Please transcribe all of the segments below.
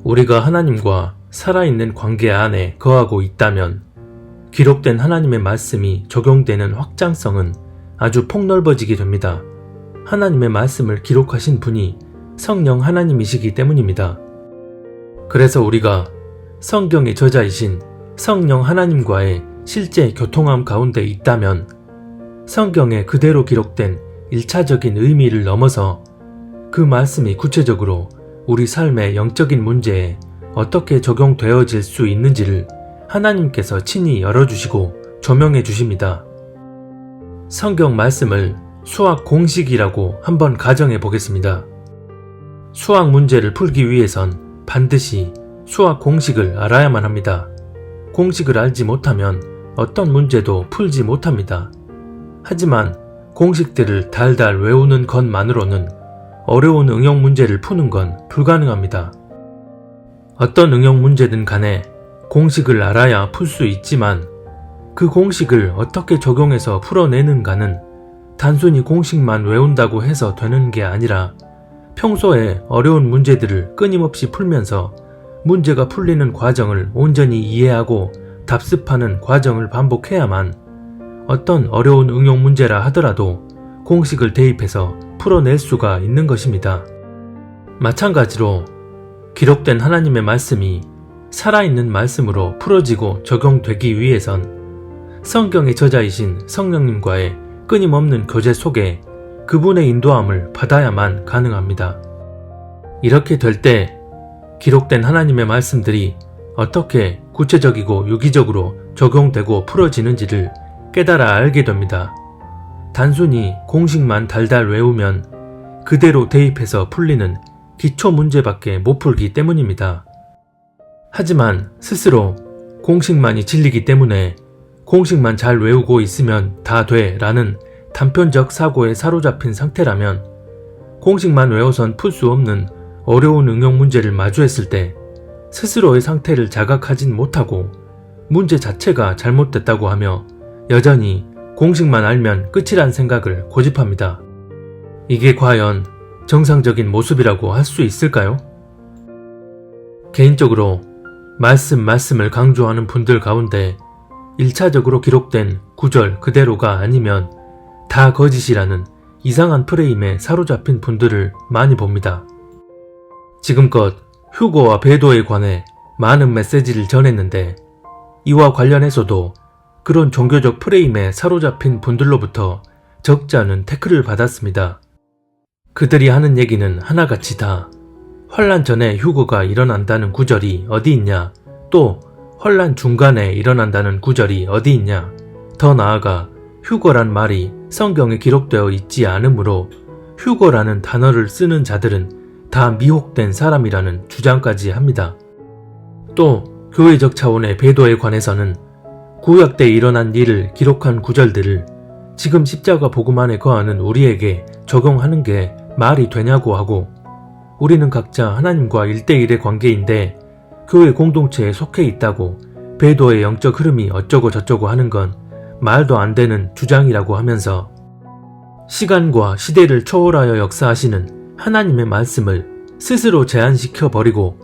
우리가 하나님과 살아있는 관계 안에 거하고 있다면 기록된 하나님의 말씀이 적용되는 확장성은 아주 폭넓어지게 됩니다. 하나님의 말씀을 기록하신 분이 성령 하나님이시기 때문입니다. 그래서 우리가 성경의 저자이신 성령 하나님과의 실제 교통함 가운데 있다면 성경에 그대로 기록된 1차적인 의미를 넘어서 그 말씀이 구체적으로 우리 삶의 영적인 문제에 어떻게 적용되어질 수 있는지를 하나님께서 친히 열어주시고 조명해 주십니다. 성경 말씀을 수학 공식이라고 한번 가정해 보겠습니다. 수학 문제를 풀기 위해선 반드시 수학 공식을 알아야만 합니다. 공식을 알지 못하면 어떤 문제도 풀지 못합니다. 하지만 공식들을 달달 외우는 것만으로는 어려운 응용 문제를 푸는 건 불가능합니다. 어떤 응용 문제든 간에 공식을 알아야 풀 수 있지만 그 공식을 어떻게 적용해서 풀어내는가는 단순히 공식만 외운다고 해서 되는 게 아니라 평소에 어려운 문제들을 끊임없이 풀면서 문제가 풀리는 과정을 온전히 이해하고 답습하는 과정을 반복해야만 어떤 어려운 응용 문제라 하더라도 공식을 대입해서 풀어낼 수가 있는 것입니다. 마찬가지로 기록된 하나님의 말씀이 살아있는 말씀으로 풀어지고 적용되기 위해선 성경의 저자이신 성령님과의 끊임없는 교제 속에 그분의 인도함을 받아야만 가능합니다. 이렇게 될 때 기록된 하나님의 말씀들이 어떻게 구체적이고 유기적으로 적용되고 풀어지는지를 깨달아 알게 됩니다. 단순히 공식만 달달 외우면 그대로 대입해서 풀리는 기초 문제밖에 못 풀기 때문입니다. 하지만 스스로 공식만이 진리기 때문에 공식만 잘 외우고 있으면 다 돼 라는 단편적 사고에 사로잡힌 상태라면 공식만 외워선 풀 수 없는 어려운 응용 문제를 마주했을 때 스스로의 상태를 자각하진 못하고 문제 자체가 잘못됐다고 하며 여전히 공식만 알면 끝이란 생각을 고집합니다. 이게 과연 정상적인 모습이라고 할 수 있을까요? 개인적으로 말씀을 강조하는 분들 가운데 1차적으로 기록된 구절 그대로가 아니면 다 거짓이라는 이상한 프레임에 사로잡힌 분들을 많이 봅니다. 지금껏 휴거와 배도에 관해 많은 메시지를 전했는데 이와 관련해서도 그런 종교적 프레임에 사로잡힌 분들로부터 적지 않은 태클을 받았습니다. 그들이 하는 얘기는 하나같이 다 환란 전에 휴거가 일어난다는 구절이 어디 있냐, 또 환란 중간에 일어난다는 구절이 어디 있냐, 더 나아가 휴거란 말이 성경에 기록되어 있지 않으므로 휴거라는 단어를 쓰는 자들은 다 미혹된 사람이라는 주장까지 합니다. 또 교회적 차원의 배도에 관해서는 구약 때 일어난 일을 기록한 구절들을 지금 십자가 복음 안에 거하는 우리에게 적용하는 게 말이 되냐고 하고, 우리는 각자 하나님과 1대1의 관계인데 교회 공동체에 속해 있다고 배도의 영적 흐름이 어쩌고 저쩌고 하는 건 말도 안 되는 주장이라고 하면서 시간과 시대를 초월하여 역사하시는 하나님의 말씀을 스스로 제한시켜 버리고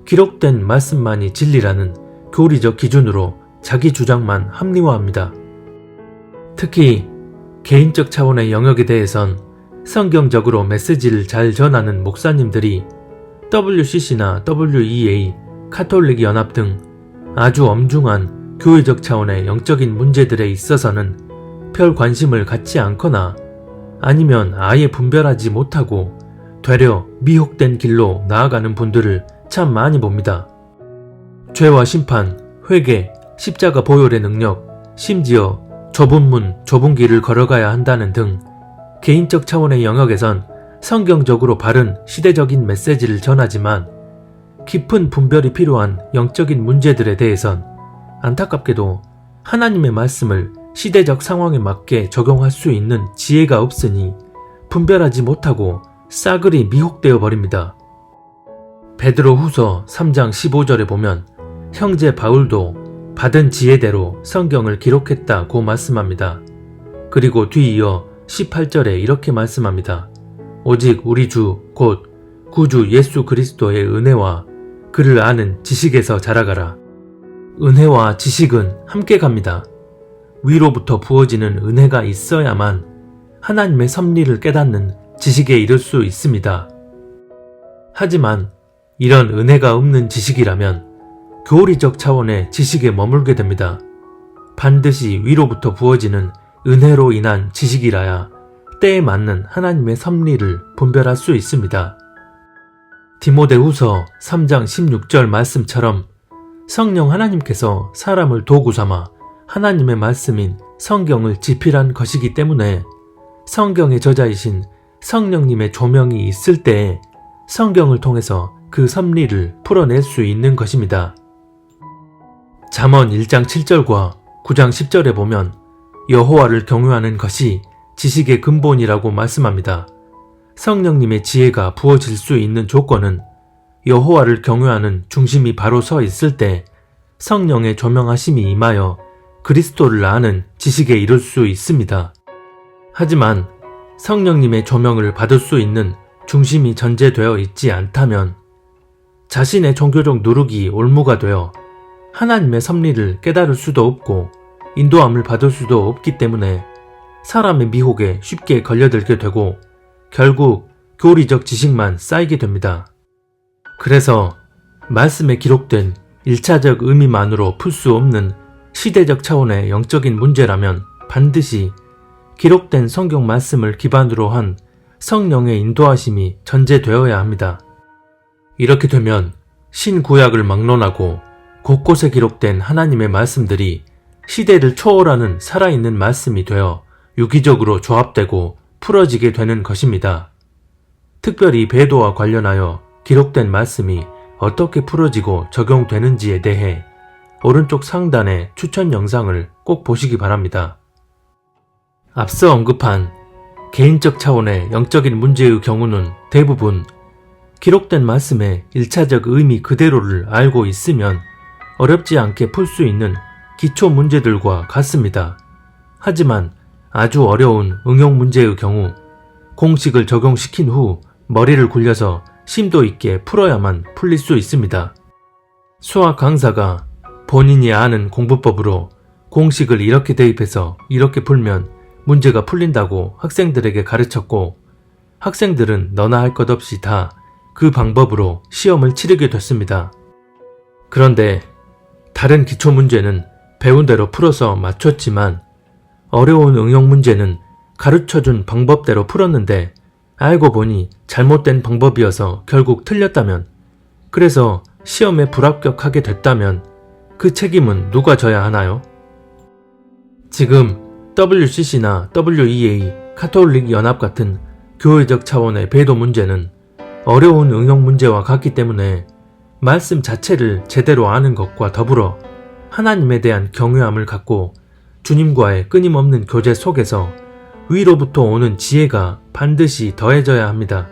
기록된 말씀만이 진리라는 교리적 기준으로 자기 주장만 합리화합니다. 특히 개인적 차원의 영역에 대해선 성경적으로 메시지를 잘 전하는 목사님들이 WCC나 WEA, 카톨릭 연합 등 아주 엄중한 교회적 차원의 영적인 문제들에 있어서는 별 관심을 갖지 않거나 아니면 아예 분별하지 못하고 되려 미혹된 길로 나아가는 분들을 참 많이 봅니다. 죄와 심판, 회개, 십자가 보혈의 능력, 심지어 좁은 문, 좁은 길을 걸어가야 한다는 등 개인적 차원의 영역에선 성경적으로 바른 시대적인 메시지를 전하지만 깊은 분별이 필요한 영적인 문제들에 대해선 안타깝게도 하나님의 말씀을 시대적 상황에 맞게 적용할 수 있는 지혜가 없으니 분별하지 못하고 싸그리 미혹되어 버립니다. 베드로 후서 3장 15절에 보면 형제 바울도 받은 지혜대로 성경을 기록했다고 말씀합니다. 그리고 뒤이어 18절에 이렇게 말씀합니다. 오직 우리 주 곧 구주 예수 그리스도의 은혜와 그를 아는 지식에서 자라가라. 은혜와 지식은 함께 갑니다. 위로부터 부어지는 은혜가 있어야만 하나님의 섭리를 깨닫는 지식에 이를 수 있습니다. 하지만 이런 은혜가 없는 지식이라면 교리적 차원의 지식에 머물게 됩니다. 반드시 위로부터 부어지는 은혜로 인한 지식이라야 때에 맞는 하나님의 섭리를 분별할 수 있습니다. 디모데후서 3장 16절 말씀처럼 성령 하나님께서 사람을 도구 삼아 하나님의 말씀인 성경을 지필한 것이기 때문에 성경의 저자이신 성령님의 조명이 있을 때에 성경을 통해서 그 섭리를 풀어낼 수 있는 것입니다. 잠언 1장 7절과 9장 10절에 보면 여호와를 경외하는 것이 지식의 근본이라고 말씀합니다. 성령님의 지혜가 부어질 수 있는 조건은 여호와를 경외하는 중심이 바로 서 있을 때 성령의 조명하심이 임하여 그리스도를 아는 지식에 이를 수 있습니다. 하지만 성령님의 조명을 받을 수 있는 중심이 전제되어 있지 않다면 자신의 종교적 누룩이 올무가 되어 하나님의 섭리를 깨달을 수도 없고 인도함을 받을 수도 없기 때문에 사람의 미혹에 쉽게 걸려들게 되고 결국 교리적 지식만 쌓이게 됩니다. 그래서 말씀에 기록된 1차적 의미만으로 풀 수 없는 시대적 차원의 영적인 문제라면 반드시 기록된 성경 말씀을 기반으로 한 성령의 인도하심이 전제되어야 합니다. 이렇게 되면 신구약을 막론하고 곳곳에 기록된 하나님의 말씀들이 시대를 초월하는 살아있는 말씀이 되어 유기적으로 조합되고 풀어지게 되는 것입니다. 특별히 배도와 관련하여 기록된 말씀이 어떻게 풀어지고 적용되는지에 대해 오른쪽 상단의 추천 영상을 꼭 보시기 바랍니다. 앞서 언급한 개인적 차원의 영적인 문제의 경우는 대부분 기록된 말씀의 1차적 의미 그대로를 알고 있으면 어렵지 않게 풀 수 있는 기초 문제들과 같습니다. 하지만 아주 어려운 응용 문제의 경우 공식을 적용시킨 후 머리를 굴려서 심도 있게 풀어야만 풀릴 수 있습니다. 수학 강사가 본인이 아는 공부법으로 공식을 이렇게 대입해서 이렇게 풀면 문제가 풀린다고 학생들에게 가르쳤고 학생들은 너나 할 것 없이 다 그 방법으로 시험을 치르게 됐습니다. 그런데 다른 기초 문제는 배운 대로 풀어서 맞췄지만 어려운 응용 문제는 가르쳐준 방법대로 풀었는데 알고 보니 잘못된 방법이어서 결국 틀렸다면, 그래서 시험에 불합격하게 됐다면 그 책임은 누가 져야 하나요? 지금 WCC나 WEA, 카톨릭 연합 같은 교회적 차원의 배도 문제는 어려운 응용 문제와 같기 때문에 말씀 자체를 제대로 아는 것과 더불어 하나님에 대한 경외함을 갖고 주님과의 끊임없는 교제 속에서 위로부터 오는 지혜가 반드시 더해져야 합니다.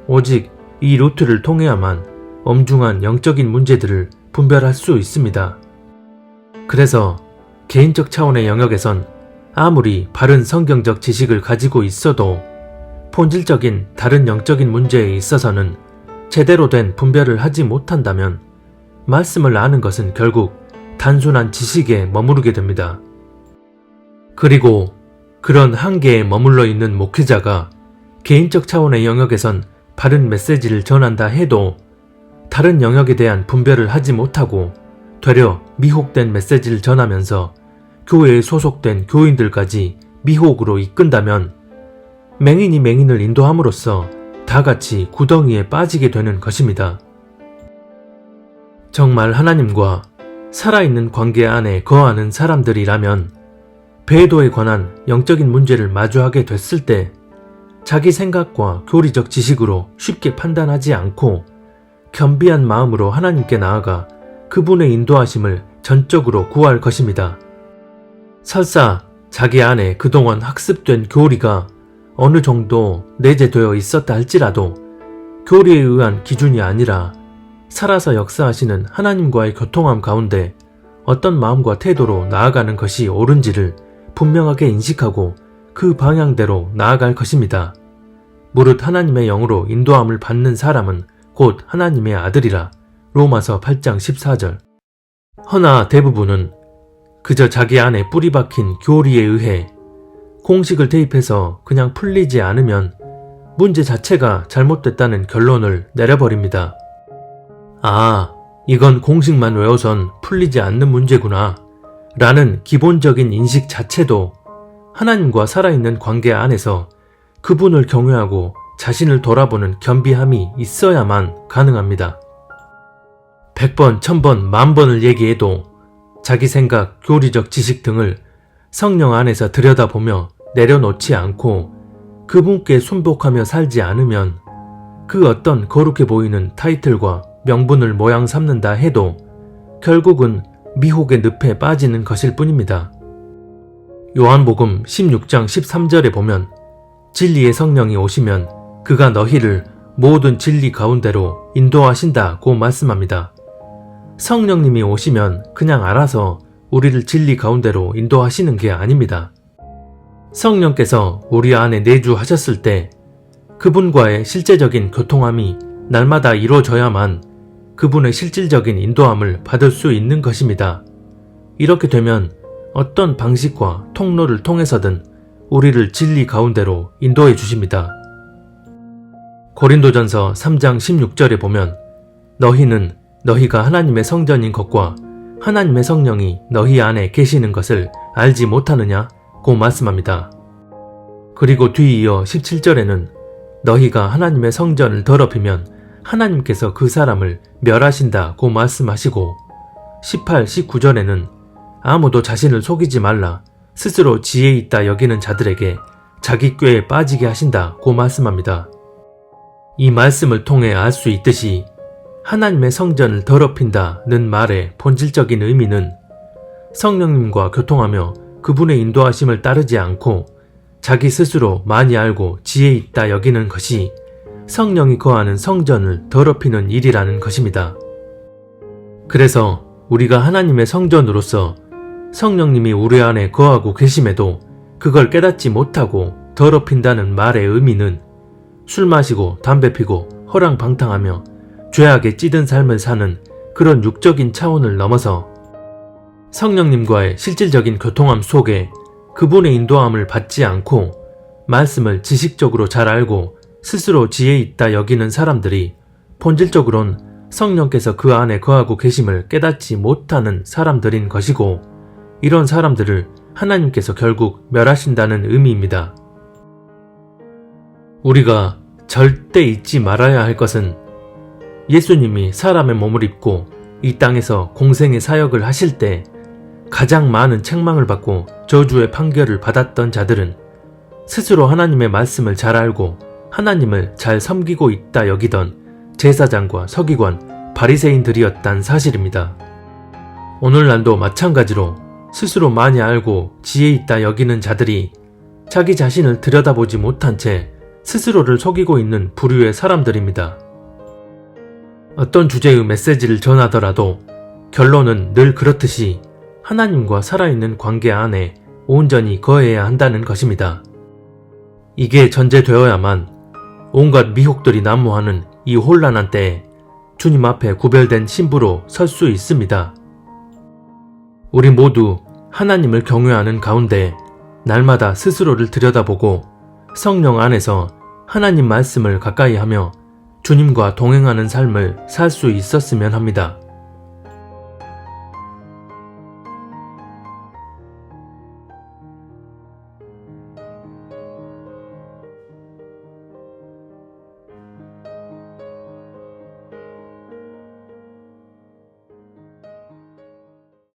오직 이 루트를 통해야만 엄중한 영적인 문제들을 분별할 수 있습니다. 그래서 개인적 차원의 영역에선 아무리 바른 성경적 지식을 가지고 있어도 본질적인 다른 영적인 문제에 있어서는 제대로 된 분별을 하지 못한다면 말씀을 아는 것은 결국 단순한 지식에 머무르게 됩니다. 그리고 그런 한계에 머물러 있는 목회자가 개인적 차원의 영역에선 바른 메시지를 전한다 해도 다른 영역에 대한 분별을 하지 못하고 되려 미혹된 메시지를 전하면서 교회에 소속된 교인들까지 미혹으로 이끈다면 맹인이 맹인을 인도함으로써 다 같이 구덩이에 빠지게 되는 것입니다. 정말 하나님과 살아있는 관계 안에 거하는 사람들이라면 배도에 관한 영적인 문제를 마주하게 됐을 때 자기 생각과 교리적 지식으로 쉽게 판단하지 않고 겸비한 마음으로 하나님께 나아가 그분의 인도하심을 전적으로 구할 것입니다. 설사 자기 안에 그동안 학습된 교리가 어느 정도 내재되어 있었다 할지라도 교리에 의한 기준이 아니라 살아서 역사하시는 하나님과의 교통함 가운데 어떤 마음과 태도로 나아가는 것이 옳은지를 분명하게 인식하고 그 방향대로 나아갈 것입니다. 무릇 하나님의 영으로 인도함을 받는 사람은 곧 하나님의 아들이라 로마서 8장 14절. 허나 대부분은 그저 자기 안에 뿌리 박힌 교리에 의해 공식을 대입해서 그냥 풀리지 않으면 문제 자체가 잘못됐다는 결론을 내려버립니다. 아, 이건 공식만 외워선 풀리지 않는 문제구나 라는 기본적인 인식 자체도 하나님과 살아있는 관계 안에서 그분을 경외하고 자신을 돌아보는 겸비함이 있어야만 가능합니다. 100번, 1000번, 10,000번을 얘기해도 자기 생각, 교리적 지식 등을 성령 안에서 들여다보며 내려놓지 않고 그분께 순복하며 살지 않으면 그 어떤 거룩해 보이는 타이틀과 명분을 모양 삼는다 해도 결국은 미혹의 늪에 빠지는 것일 뿐입니다. 요한복음 16장 13절에 보면 진리의 성령이 오시면 그가 너희를 모든 진리 가운데로 인도하신다고 말씀합니다. 성령님이 오시면 그냥 알아서 우리를 진리 가운데로 인도하시는 게 아닙니다. 성령께서 우리 안에 내주하셨을 때 그분과의 실제적인 교통함이 날마다 이루어져야만 그분의 실질적인 인도함을 받을 수 있는 것입니다. 이렇게 되면 어떤 방식과 통로를 통해서든 우리를 진리 가운데로 인도해 주십니다. 고린도전서 3장 16절에 보면 너희는 너희가 하나님의 성전인 것과 하나님의 성령이 너희 안에 계시는 것을 알지 못하느냐고 말씀합니다. 그리고 뒤이어 17절에는 너희가 하나님의 성전을 더럽히면 하나님께서 그 사람을 멸하신다고 말씀하시고 18, 19절에는 아무도 자신을 속이지 말라 스스로 지혜 있다 여기는 자들에게 자기 꾀에 빠지게 하신다고 말씀합니다. 이 말씀을 통해 알 수 있듯이 하나님의 성전을 더럽힌다는 말의 본질적인 의미는 성령님과 교통하며 그분의 인도하심을 따르지 않고 자기 스스로 많이 알고 지혜 있다 여기는 것이 성령이 거하는 성전을 더럽히는 일이라는 것입니다. 그래서 우리가 하나님의 성전으로서 성령님이 우리 안에 거하고 계심에도 그걸 깨닫지 못하고 더럽힌다는 말의 의미는 술 마시고 담배 피고 허랑방탕하며 죄악에 찌든 삶을 사는 그런 육적인 차원을 넘어서 성령님과의 실질적인 교통함 속에 그분의 인도함을 받지 않고 말씀을 지식적으로 잘 알고 스스로 지혜 있다 여기는 사람들이 본질적으론 성령께서 그 안에 거하고 계심을 깨닫지 못하는 사람들인 것이고 이런 사람들을 하나님께서 결국 멸하신다는 의미입니다. 우리가 절대 잊지 말아야 할 것은 예수님이 사람의 몸을 입고 이 땅에서 공생의 사역을 하실 때 가장 많은 책망을 받고 저주의 판결을 받았던 자들은 스스로 하나님의 말씀을 잘 알고 하나님을 잘 섬기고 있다 여기던 제사장과 서기관, 바리새인들이었단 사실입니다. 오늘날도 마찬가지로 스스로 많이 알고 지혜 있다 여기는 자들이 자기 자신을 들여다보지 못한 채 스스로를 속이고 있는 부류의 사람들입니다. 어떤 주제의 메시지를 전하더라도 결론은 늘 그렇듯이 하나님과 살아있는 관계 안에 온전히 거해야 한다는 것입니다. 이게 전제되어야만 온갖 미혹들이 난무하는 이 혼란한 때에 주님 앞에 구별된 신부로 설 수 있습니다. 우리 모두 하나님을 경외하는 가운데 날마다 스스로를 들여다보고 성령 안에서 하나님 말씀을 가까이 하며 주님과 동행하는 삶을 살 수 있었으면 합니다.